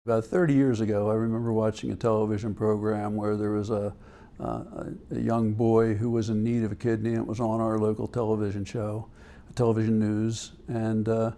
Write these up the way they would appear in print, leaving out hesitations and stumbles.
About 30 years ago, I remember watching a television program where there was a young boy who was in need of a kidney. It was on our local television show, television news, and I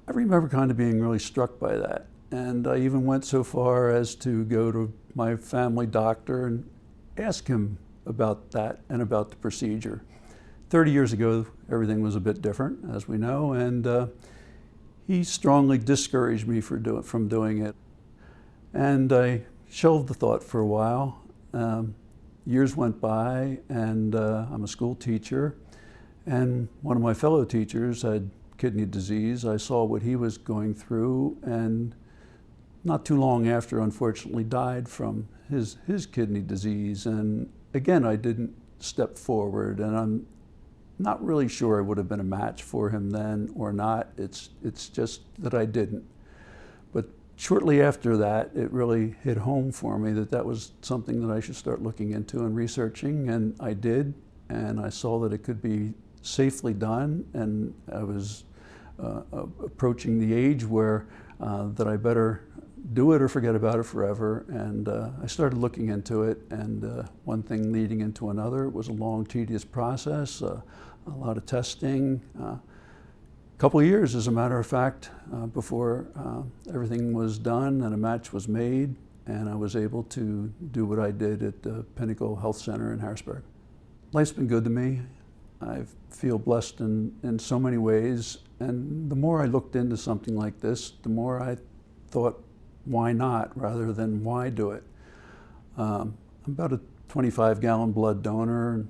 remember kind of being really struck by that. And I even went so far as to go to my family doctor and ask him about that and about the procedure. 30 years ago, everything was a bit different, as we know, and he strongly discouraged me from doing it. And I shelved the thought for a while. Years went by, and I'm a school teacher, and one of my fellow teachers had kidney disease. I saw what he was going through, and not too long after, unfortunately, died from his kidney disease. And again, I didn't step forward, and I'm not really sure I would have been a match for him then or not. It's just that I didn't. But shortly after that, it really hit home for me that that was something that I should start looking into and researching, and I did, and I saw that it could be safely done, and I was approaching the age where that I better do it or forget about it forever. And I started looking into it, and one thing leading into another. It was a long, tedious process, a lot of testing, a couple of years, as a matter of fact, before everything was done and a match was made, and I was able to do what I did at the Pinnacle Health Center in Harrisburg. Life's been good to me. I feel blessed in so many ways, and the more I looked into something like this, the more I thought, why not, rather than why do it. I'm about a 25-gallon blood donor, and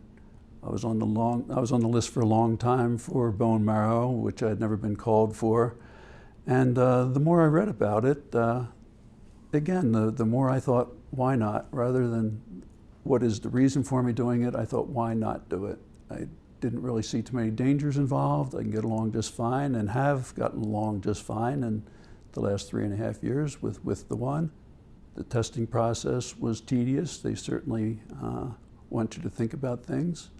I was on the list for a long time for bone marrow, which I'd never been called for. And the more I read about it, again, the more I thought, why not, rather than what is the reason for me doing it. I thought, why not do it? I didn't really see too many dangers involved. I can get along just fine, and have gotten along just fine in the last 3.5 years with the one. The testing process was tedious. They certainly want you to think about things.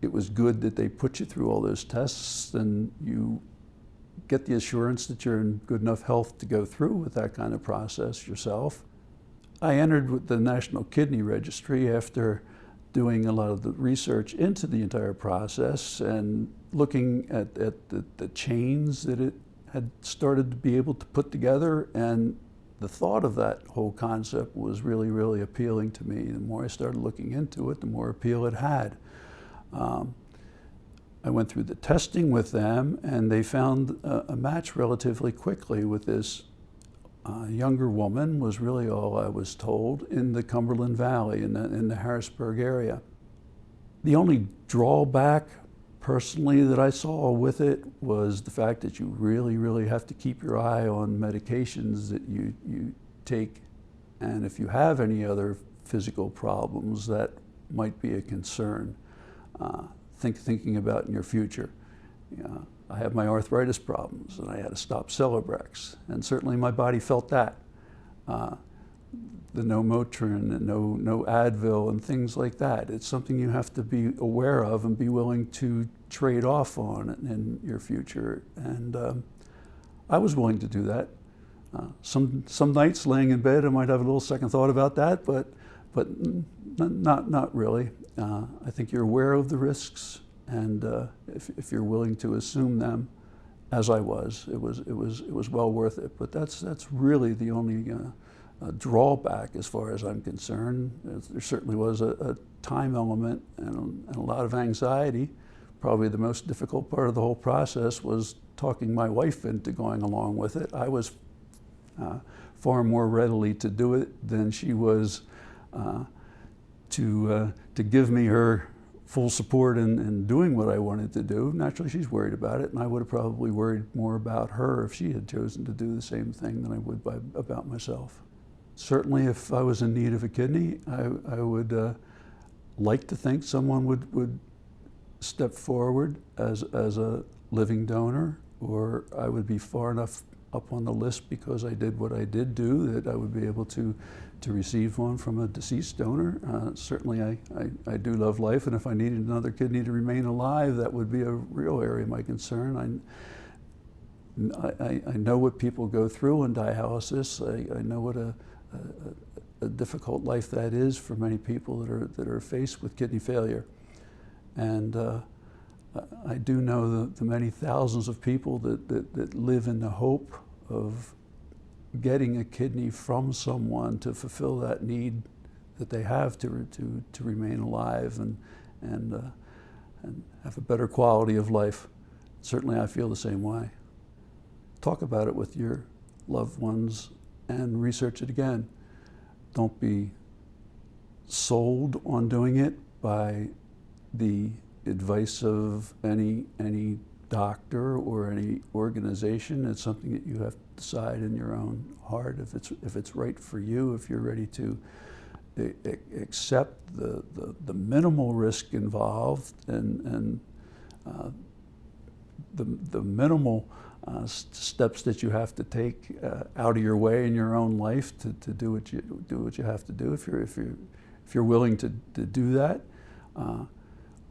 It was good that they put you through all those tests, and you get the assurance that you're in good enough health to go through with that kind of process yourself. I entered with the National Kidney Registry after doing a lot of the research into the entire process and looking at the chains that it had started to be able to put together, and the thought of that whole concept was really, really appealing to me. The more I started looking into it, the more appeal it had. I went through the testing with them, and they found a match relatively quickly with this younger woman, was really all I was told, in the Cumberland Valley, in the Harrisburg area. The only drawback personally that I saw with it was the fact that you really, really have to keep your eye on medications that you take, and if you have any other physical problems, that might be a concern. Thinking about in your future. I have my arthritis problems, and I had to stop Celebrex, and certainly my body felt that. The no Motrin and no Advil and things like that. It's something you have to be aware of and be willing to trade off on in your future. And I was willing to do that. Some nights laying in bed, I might have a little second thought about that, but not really. I think you're aware of the risks, and if you're willing to assume them, as I was, it was well worth it. But that's really the only drawback as far as I'm concerned. There certainly was a time element and a lot of anxiety. Probably the most difficult part of the whole process was talking my wife into going along with it. I was far more readily to do it than she was to give me her full support in doing what I wanted to do. Naturally, she's worried about it, and I would have probably worried more about her if she had chosen to do the same thing than I would about myself. Certainly, if I was in need of a kidney, I would like to think someone would step forward as a living donor, or I would be far enough up on the list because I did what I did do that I would be able to receive one from a deceased donor. Certainly I do love life, and if I needed another kidney to remain alive, that would be a real area of my concern. I know what people go through in dialysis. I know what a difficult life that is for many people that are faced with kidney failure. And I do know the many thousands of people that live in the hope of getting a kidney from someone to fulfill that need that they have to remain alive and have a better quality of life. Certainly I feel the same way. Talk about it with your loved ones and research it again. Don't be sold on doing it by the advice of any doctor or any organization. It's something that you have to decide in your own heart if it's right for you, if you're ready to accept the minimal risk involved and the minimal steps that you have to take out of your way in your own life to do what you have to do. If you're willing to do that,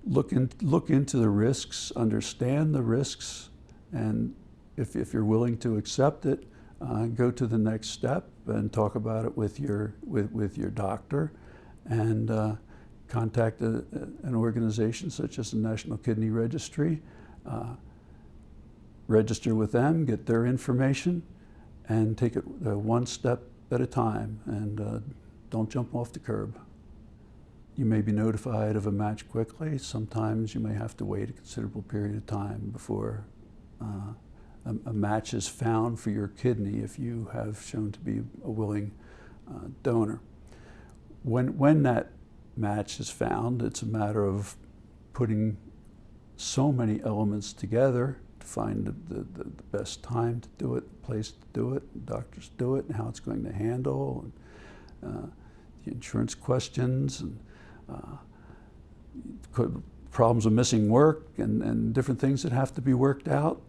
look into the risks, understand the risks, and if you're willing to accept it, go to the next step and talk about it with your doctor, and contact an organization such as the National Kidney Registry. Register with them, get their information, and take it one step at a time, and don't jump off the curb. You may be notified of a match quickly. Sometimes you may have to wait a considerable period of time before a match is found for your kidney if you have shown to be a willing donor. When that match is found, it's a matter of putting so many elements together to find the best time to do it, the place to do it, doctors do it, and how it's going to handle, and the insurance questions, and problems of missing work, and different things that have to be worked out.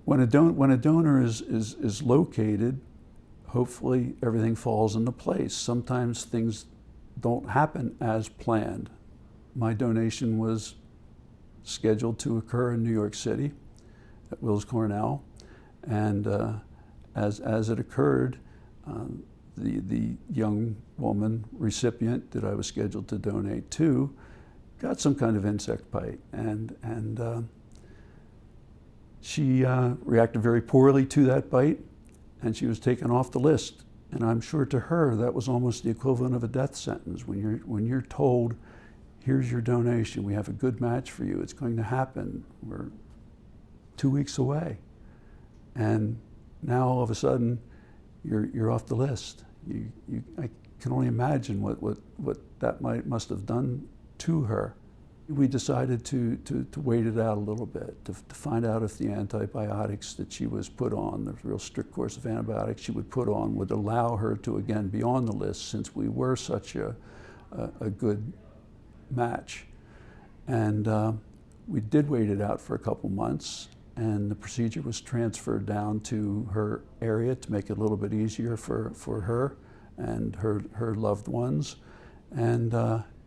When a donor is located, hopefully everything falls into place. Sometimes things don't happen as planned. My donation was scheduled to occur in New York City at Wills Cornell, and as it occurred, the young woman recipient that I was scheduled to donate to got some kind of insect bite, and she reacted very poorly to that bite, and she was taken off the list. And I'm sure to her that was almost the equivalent of a death sentence. When you're told, here's your donation, we have a good match for you, it's going to happen, we're 2 weeks away, and now all of a sudden you're off the list. I can only imagine what that must have done to her. We decided to wait it out a little bit, to find out if the antibiotics that she was put on, the real strict course of antibiotics she would put on, would allow her to again be on the list, since we were such a good match. And we did wait it out for a couple months, and the procedure was transferred down to her area to make it a little bit easier for her and her loved ones. And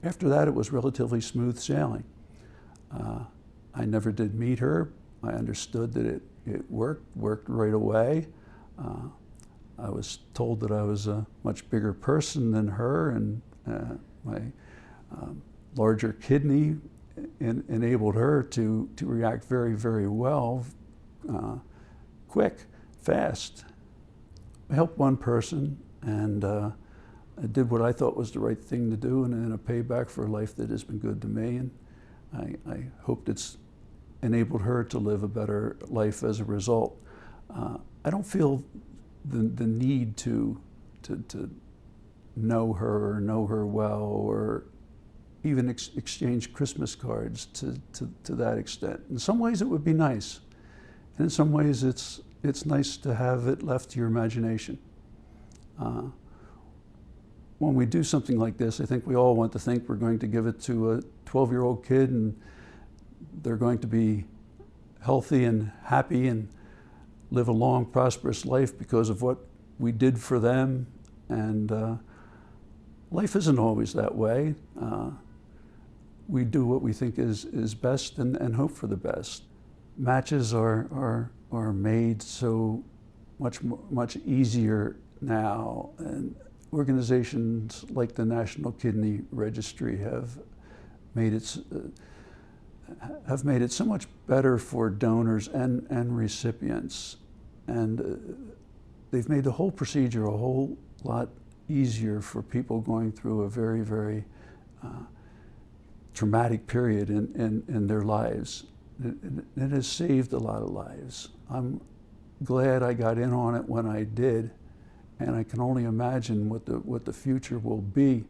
after that, it was relatively smooth sailing. I never did meet her. I understood that it worked right away. I was told that I was a much bigger person than her, and my larger kidney enabled her to react very, very well, quick, fast. I helped one person, and I did what I thought was the right thing to do, and in a payback for a life that has been good to me. And I hoped it's enabled her to live a better life as a result. I don't feel the need to know her or know her well, or even exchange Christmas cards to that extent. In some ways it would be nice, and in some ways it's nice to have it left to your imagination. When we do something like this, I think we all want to think we're going to give it to a 12-year-old kid, and they're going to be healthy and happy and live a long, prosperous life because of what we did for them. And life isn't always that way. We do what we think is best and hope for the best. matches are made so much easier now, and organizations like the National Kidney Registry have made it so much better for donors and recipients, and they've made the whole procedure a whole lot easier for people going through a very traumatic period in their lives. It has saved a lot of lives. I'm glad I got in on it when I did, and I can only imagine what the future will be